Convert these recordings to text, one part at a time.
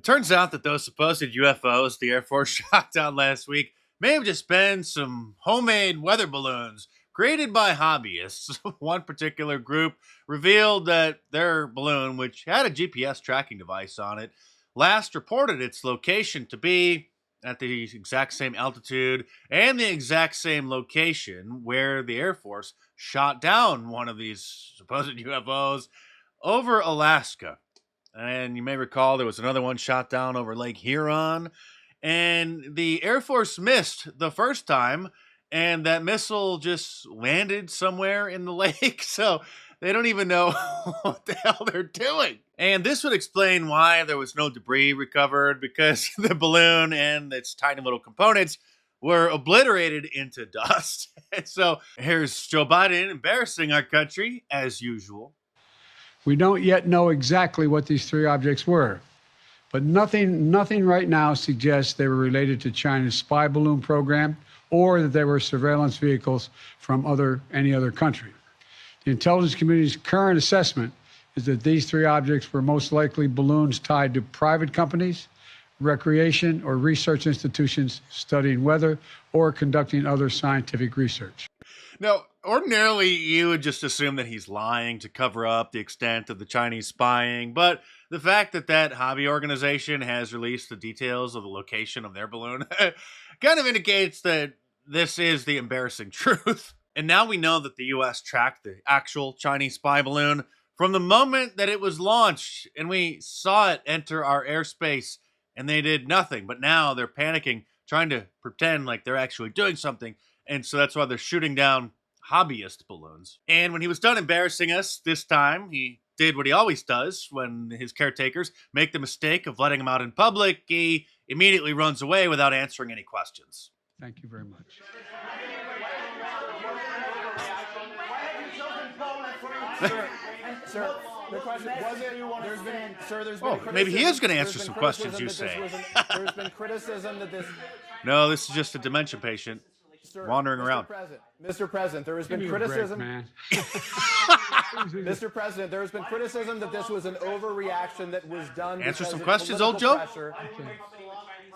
It turns out that those supposed UFOs the Air Force shot down last week may have just been some homemade weather balloons created by hobbyists. One particular group revealed that their balloon, which had a GPS tracking device on it, last reported its location to be at the exact same altitude and the exact same location where the Air Force shot down one of these supposed UFOs over Alaska. And you may recall there was another one shot down over Lake Huron. And the Air Force missed the first time, and that missile just landed somewhere in the lake. So they don't even know what the hell they're doing. And this would explain why there was no debris recovered, because the balloon and its tiny little components were obliterated into dust. And so here's Joe Biden embarrassing our country as usual. We don't yet know exactly what these three objects were, but nothing right now suggests they were related to China's spy balloon program or that they were surveillance vehicles from any other country. The intelligence community's current assessment is that these three objects were most likely balloons tied to private companies, recreation or research institutions studying weather or conducting other scientific research. Now, ordinarily, you would just assume that he's lying to cover up the extent of the Chinese spying, but the fact that that hobby organization has released the details of the location of their balloon kind of indicates that this is the embarrassing truth. And now we know that the U.S. tracked the actual Chinese spy balloon from the moment that it was launched, and we saw it enter our airspace, and they did nothing. But now they're panicking, trying to pretend like they're actually doing something. And so that's why they're shooting down hobbyist balloons. And when he was done embarrassing us this time, he did what he always does when his caretakers make the mistake of letting him out in public. He immediately runs away without answering any questions. Thank you very much. Sir, the question wasn't. Maybe he is going to answer some questions, you say. There's been criticism that this. No, this is just a dementia patient wandering around. Mr. President, there has been criticism. Mr. President, there has been criticism that this was an overreaction that was done. Answer some questions, old Joe.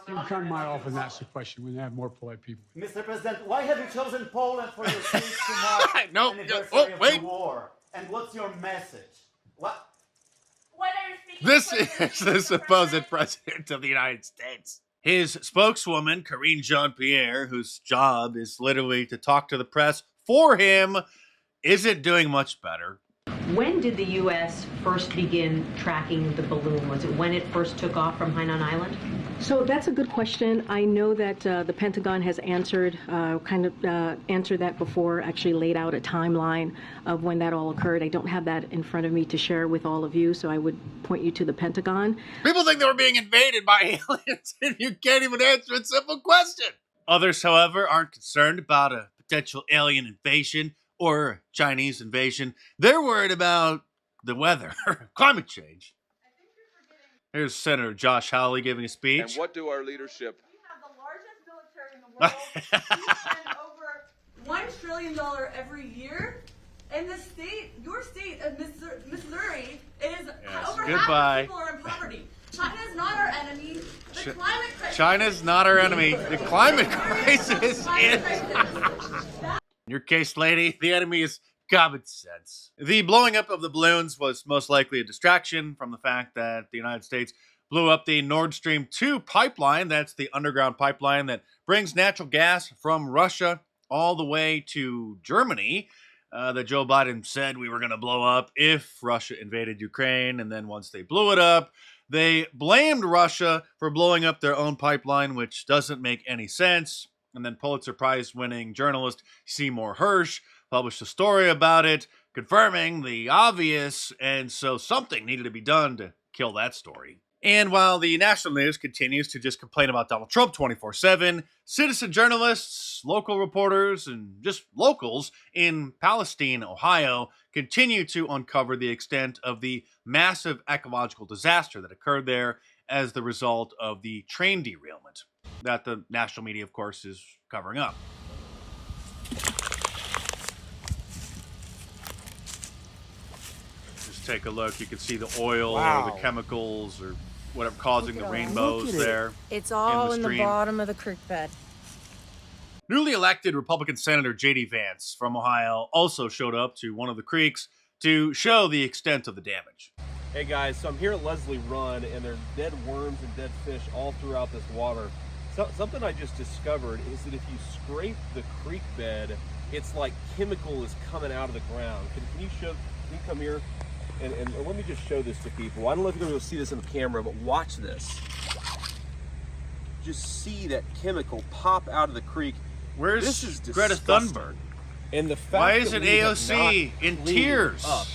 You can come to my office and ask the question when they have more polite people. Mr. President, why have you chosen Poland for your speech tomorrow? Oh, wait. War? And what's your message? What? This is the supposed president of the United States. His spokeswoman, Karine Jean-Pierre, whose job is literally to talk to the press for him, isn't doing much better. When did the U.S. first begin tracking the balloon? Was it when it first took off from Hainan Island? So that's a good question. I know that the Pentagon has answered that before, actually laid out a timeline of when that all occurred. I don't have that in front of me to share with all of you, so I would point you to the Pentagon. People think they were being invaded by aliens, and you can't even answer a simple question. Others, however, aren't concerned about a potential alien invasion or Chinese invasion. They're worried about the weather, climate change. Here's Senator Josh Hawley giving a speech. And what do our leadership? We have the largest military in the world. We spend over $1 trillion every year. And the state, your state of Missouri, is over half the people are in poverty. China's not our enemy. The climate crisis. China's not our enemy. The climate crisis is. In your case, lady, the enemy is common sense. The blowing up of the balloons was most likely a distraction from the fact that the United States blew up the Nord Stream 2 pipeline. That's the underground pipeline that brings natural gas from Russia all the way to Germany, that Joe Biden said we were going to blow up if Russia invaded Ukraine. And then once they blew it up, they blamed Russia for blowing up their own pipeline, which doesn't make any sense. And then Pulitzer Prize winning journalist Seymour Hersh published a story about it, confirming the obvious, and so something needed to be done to kill that story. And while the national news continues to just complain about Donald Trump 24/7, citizen journalists, local reporters, and just locals in Palestine, Ohio, continue to uncover the extent of the massive ecological disaster that occurred there as the result of the train derailment that the national media, of course, is covering up. Just take a look. You can see the oil or the chemicals or whatever causing the rainbows there. It's all in the stream. bottom of the creek bed. Newly elected Republican Senator J.D. Vance from Ohio also showed up to one of the creeks to show the extent of the damage. Hey guys, so I'm here at Leslie Run, and there are dead worms and dead fish all throughout this water. So, something I just discovered is that if you scrape the creek bed, it's like chemical is coming out of the ground. Can you come here? And let me just show this to people. I don't know if you're going to see this on camera, but watch this. Just see that chemical pop out of the creek. Where's this is Greta Thunberg? And the fact why is that it we AOC have not in cleaned tears? Up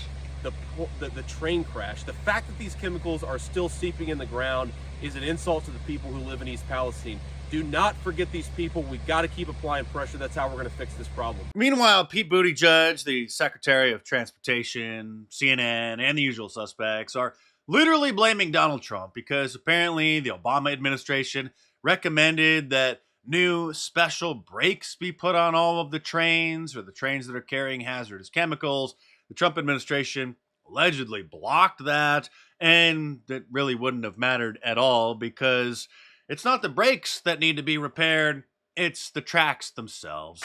the train crash. The fact that these chemicals are still seeping in the ground is an insult to the people who live in East Palestine. Do not forget these people. We've got to keep applying pressure. That's how we're going to fix this problem. Meanwhile, Pete Buttigieg, the Secretary of Transportation, CNN, and the usual suspects are literally blaming Donald Trump because apparently the Obama administration recommended that new special brakes be put on all of the trains or the trains that are carrying hazardous chemicals. The Trump administration allegedly blocked that, and that really wouldn't have mattered at all because it's not the brakes that need to be repaired, it's the tracks themselves.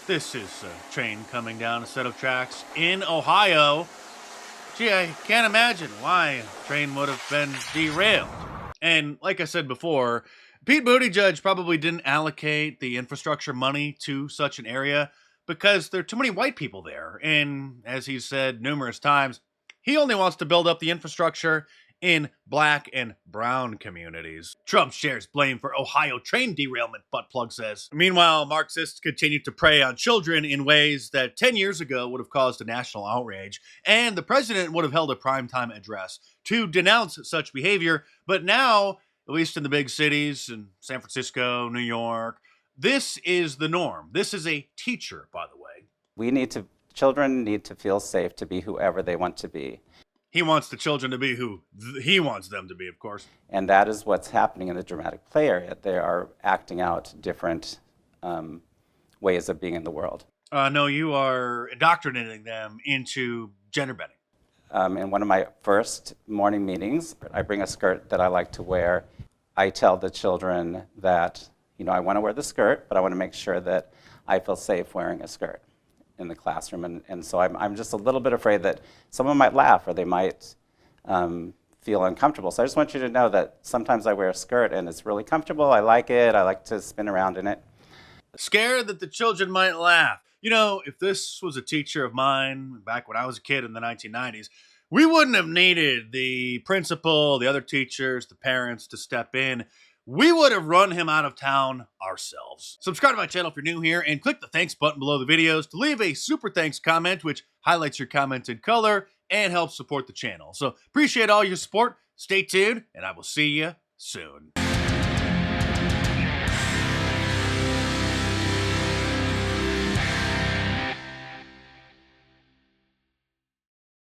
This is a train coming down a set of tracks in Ohio. Gee, I can't imagine why a train would have been derailed. And like I said before, Pete Buttigieg probably didn't allocate the infrastructure money to such an area because there are too many white people there. And as he's said numerous times, he only wants to build up the infrastructure in black and brown communities. Trump shares blame for Ohio train derailment, Buttplug says. Meanwhile, Marxists continue to prey on children in ways that 10 years ago would have caused a national outrage, and the president would have held a primetime address to denounce such behavior. But now, at least in the big cities, in San Francisco, New York, this is the norm. This is a teacher, by the way. Children need to feel safe to be whoever they want to be. He wants the children to be who he wants them to be, of course. And that is what's happening in the dramatic play area. They are acting out different ways of being in the world. No, you are indoctrinating them into gender bending. In one of my first morning meetings, I bring a skirt that I like to wear. I tell the children that, I want to wear the skirt, but I want to make sure that I feel safe wearing a skirt in the classroom. And so I'm just a little bit afraid that someone might laugh or they might feel uncomfortable. So I just want you to know that sometimes I wear a skirt and it's really comfortable. I like it. I like to spin around in it. Scared that the children might laugh. If this was a teacher of mine back when I was a kid in the 1990s, we wouldn't have needed the principal, the other teachers, the parents to step in. We would have run him out of town ourselves. Subscribe to my channel if you're new here and click the thanks button below the videos to leave a super thanks comment, which highlights your comment in color and helps support the channel. So appreciate all your support. Stay tuned and I will see you soon.